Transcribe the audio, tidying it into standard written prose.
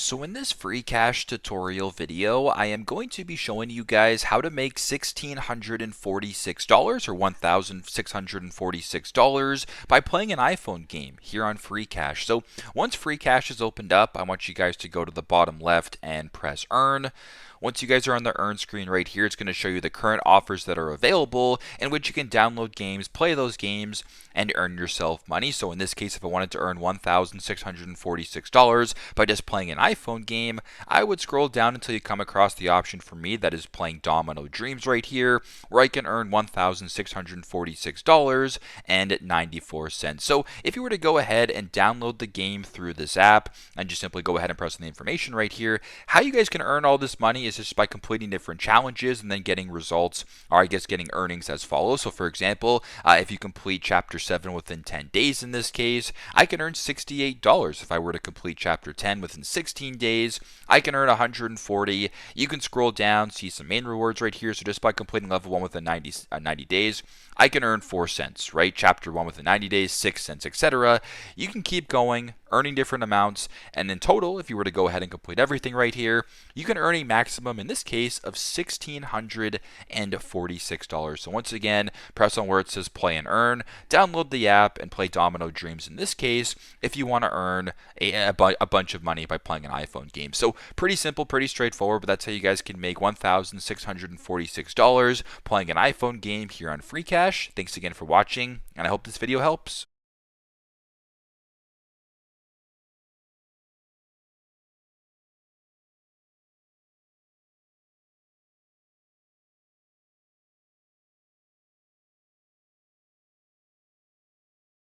So in this Freecash tutorial video, I am going to be showing you guys how to make $1,646 or $1,646 by playing an iPhone game here on Freecash. So once Freecash is opened up, I want you guys to go to the bottom left and press Earn. Once you guys are on the earn screen right here, it's going to show you the current offers that are available in which you can download games, play those games, and earn yourself money. So in this case, if I wanted to earn $1,646 by just playing an iPhone game, I would scroll down until you come across the option for me that is playing Domino Dreams right here, where I can earn $1,646.94. So if you were to go ahead and download the game through this app and just simply go ahead and press on the information right here, how you guys can earn all this money is just by completing different challenges and then getting results, or I guess getting earnings as follows. So for example, if you complete chapter 7 within 10 days in this case, I can earn $68. If I were to complete chapter 10 within 16 days, I can earn $140. You can scroll down, see some main rewards right here. So just by completing level 1 within 90 days, I can earn 4 cents, right? Chapter 1 within 90 days, 6 cents, etc. You can keep going, earning different amounts, and in total, if you were to go ahead and complete everything right here, you can earn a maximum, in this case, of $1,646. So once again, press on where it says play and earn, download the app, and play Domino Dreams in this case, if you want to earn a bunch of money by playing an iPhone game. So pretty simple, pretty straightforward, but that's how you guys can make $1,646 playing an iPhone game here on Freecash. Thanks again for watching, and I hope this video helps.